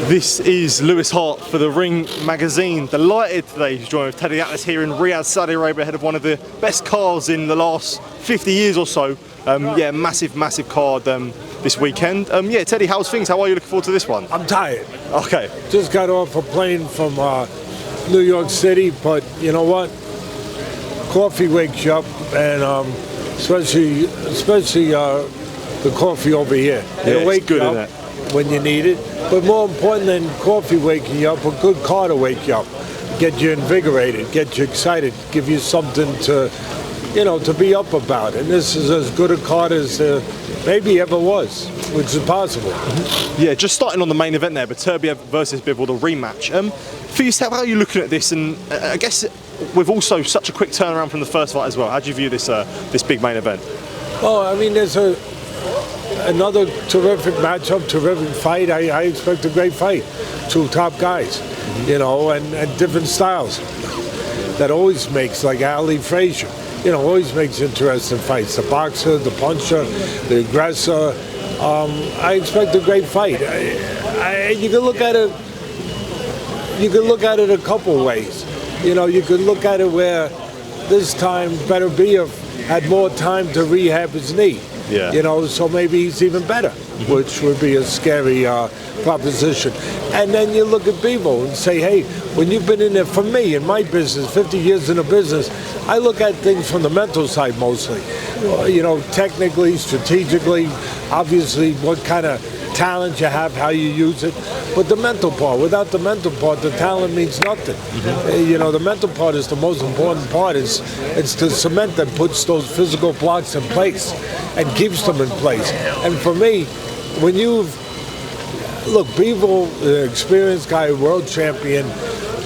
This is Lewis Hart for the Ring magazine. Delighted today to join with Teddy Atlas here in Riyadh, Saudi Arabia, ahead of one of the best cards in the last 50 years or so. Yeah, massive card this weekend. Yeah, Teddy, how's things? How are you looking forward to this one? I'm tired. Okay. Just got off a plane from New York City, but you know what? Coffee wakes you up, and especially the coffee over here. Yeah, It'll wake good, you up when you need it. But more important than coffee waking you up, a good car to wake you up, get you invigorated, get you excited, give you something to, to be up about. And this is as good a card as maybe ever was, which is possible. Yeah, just starting on the main event there, Beterbiev versus Bivol, the rematch. For yourself, how are you looking at this? And I guess with also such a quick turnaround from the first fight as well, how do you view this this big main event? Well, I mean, there's another terrific matchup, terrific fight. I expect a great fight. Two top guys, and different styles. That always makes, like Ali Frazier, always makes interesting fights. The boxer, the puncher, the aggressor. I expect a great fight. You can look at it. You can look at it a couple ways. You could look at it where this time Beterbiev had more time to rehab his knee. Yeah. So maybe he's even better, which would be a scary proposition. And then you look at Bivol and say, hey, when you've been in there, for me, in my business, 50 years in the business, I look at things from the mental side mostly. Technically, strategically, obviously, what kind of talent you have, how you use it. But the mental part, without the mental part, the talent means nothing. The mental part is the most important part. It's the cement that puts those physical blocks in place and keeps them in place. And for me, when look, Bivol, an experienced guy, world champion,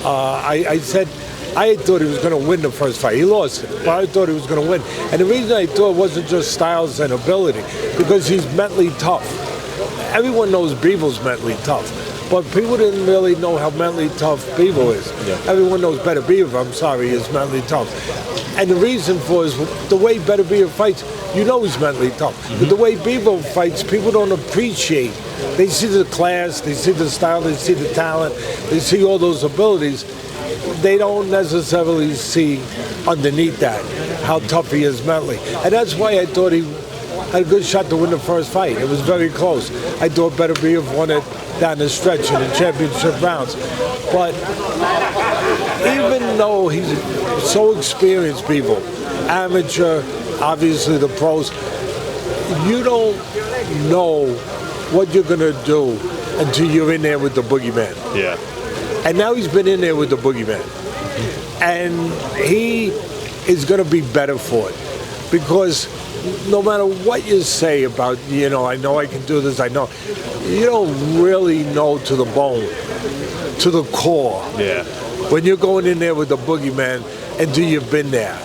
I thought he was going to win the first fight. He lost it, but I thought he was going to win. And the reason I thought it wasn't just styles and ability, because he's mentally tough. Everyone knows Bivol's mentally tough, but people didn't really know how mentally tough Bivol is. Yeah. Everyone knows Beterbiev, is mentally tough. And the reason for is the way Beterbiev fights, he's mentally tough. But the way Bivol fights, people don't appreciate. They see the class, they see the style, they see the talent, they see all those abilities. They don't necessarily see underneath that how tough he is mentally. And that's why I thought he had a good shot to win the first fight. It was very close. I thought Beterbiev won it down the stretch in the championship rounds. But even though he's so experienced, Bivol, amateur, obviously the pros, you don't know what you're going to do until you're in there with the boogeyman. Yeah. And now he's been in there with the boogeyman. And he is going to be better for it. Because no matter what you say about, I know I can do this, I know, you don't really know to the bone, to the core. Yeah. When you're going in there with the boogeyman until you've been there.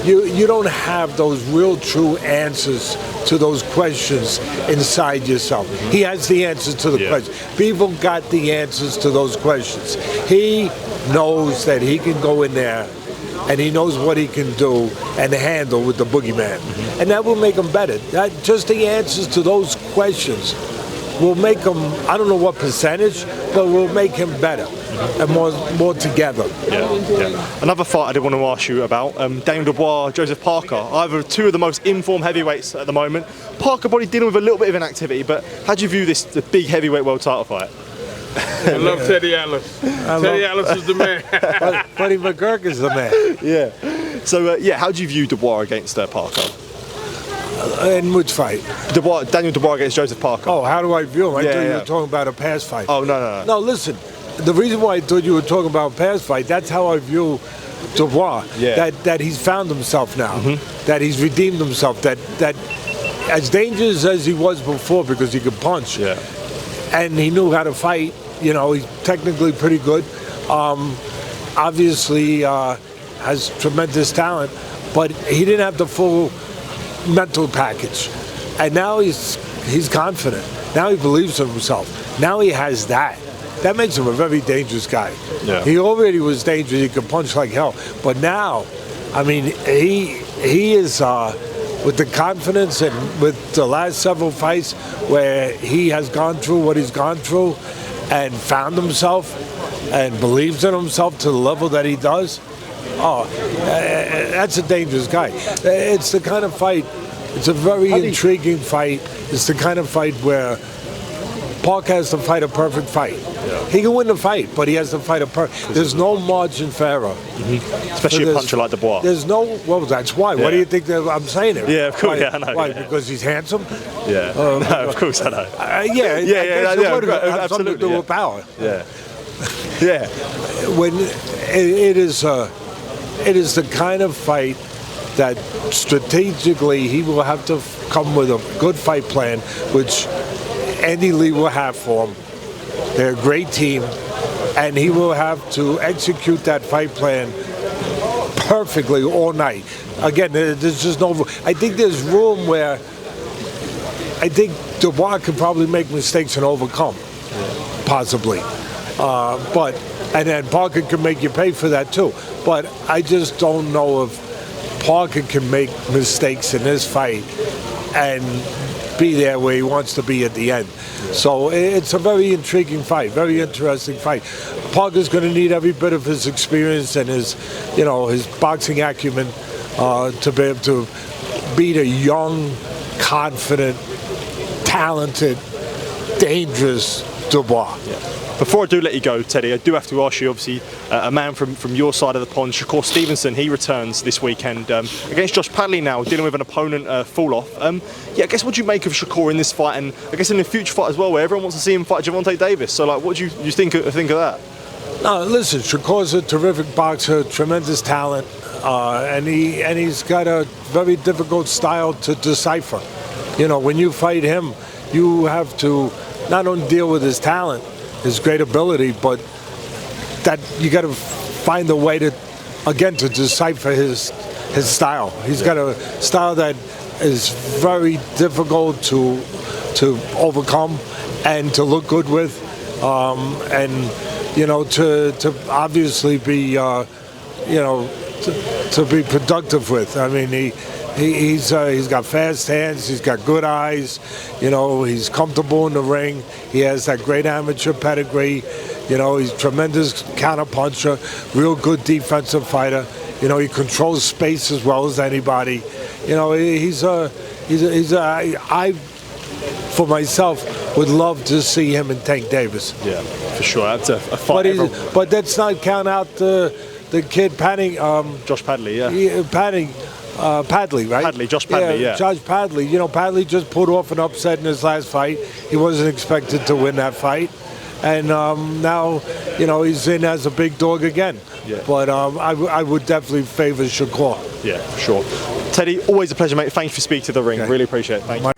You don't have those real true answers to those questions inside yourself. He has the answers to the questions. Bivol got the answers to those questions. He knows that he can go in there and he knows what he can do and handle with the boogeyman. And that will make him better. Just the answers to those questions will make him, I don't know what percentage, but will make him better and more together. Yeah. Another fight I did want to ask you about, Dubois Joseph Parker. Either two of the most informed heavyweights at the moment. Parker probably dealing with a little bit of inactivity, but how do you view the big heavyweight world title fight? I love Teddy Atlas. Teddy Atlas is the man. Buddy McGurk is the man. Yeah. So, how do you view Dubois against Parker? In which fight? Daniel Dubois against Joseph Parker. Oh, how do I view him? I thought you were talking about a past fight. Oh, no. No, listen. The reason why I thought you were talking about a past fight, that's how I view Dubois. Yeah. That he's found himself now. That he's redeemed himself. That as dangerous as he was before because he could punch. Yeah. And he knew how to fight. He's technically pretty good. Obviously has tremendous talent, but he didn't have the full mental package. And now he's confident. Now he believes in himself. Now he has that. That makes him a very dangerous guy. Yeah. He already was dangerous. He could punch like hell. But now, I mean, he is with the confidence and with the last several fights where he has gone through what he's gone through, and found himself and believes in himself to the level that he does, that's a dangerous guy. It's the kind of fight, it's a very intriguing fight. It's the kind of fight where Parker has to fight a perfect fight. Yeah. He can win the fight, but he has to fight a perfect. There's no margin for error. Especially a puncher like Dubois. There's no, well, that's why. Yeah. What do you think that I'm saying it? Yeah, of course, why, yeah, I know. Why, yeah. because he's handsome? Yeah, no, of course I know. Absolutely. Something to do with power. Yeah. Yeah. When it is the kind of fight that strategically he will have to come with a good fight plan, which Andy Lee will have for him. They're a great team, and he will have to execute that fight plan perfectly all night. Again, there's just no. I think there's room where I think Dubois could probably make mistakes and overcome, possibly. And then Parker can make you pay for that too. But I just don't know if Parker can make mistakes in this fight and be there where he wants to be at the end. So it's a very intriguing fight, very interesting fight. Parker's going to need every bit of his experience and his boxing acumen to be able to beat a young, confident, talented, dangerous Dubois. Yeah. Before I do let you go, Teddy, I do have to ask you, obviously, a man from your side of the pond, Shakur Stevenson, he returns this weekend against Josh Padley now, dealing with an opponent fall-off. I guess what do you make of Shakur in this fight, and I guess in the future fight as well, where everyone wants to see him fight Gervonta Davis? So, like, what do you think of that? No, listen, Shakur's a terrific boxer, tremendous talent, and he's got a very difficult style to decipher. You know, when you fight him, you have to not only deal with his talent, his great ability, but that you got to find a way to decipher his style. He's got a style that is very difficult to overcome and to look good with, and to obviously be to be productive with. I mean, he's got fast hands. He's got good eyes. He's comfortable in the ring. He has that great amateur pedigree. He's a tremendous counterpuncher, real good defensive fighter. He controls space as well as anybody. I, for myself, would love to see him and Tank Davis. Yeah, for sure. That's a fight. But let's not count out the kid Padley. Josh Padley, Padley, right? Josh Padley, yeah. Josh Padley. Padley just put off an upset in his last fight. He wasn't expected to win that fight. And now, he's in as a big dog again. Yeah. But I would definitely favor Shakur. Yeah, for sure. Teddy, always a pleasure, mate. Thanks for speaking to the ring. Okay. Really appreciate it. Thank you.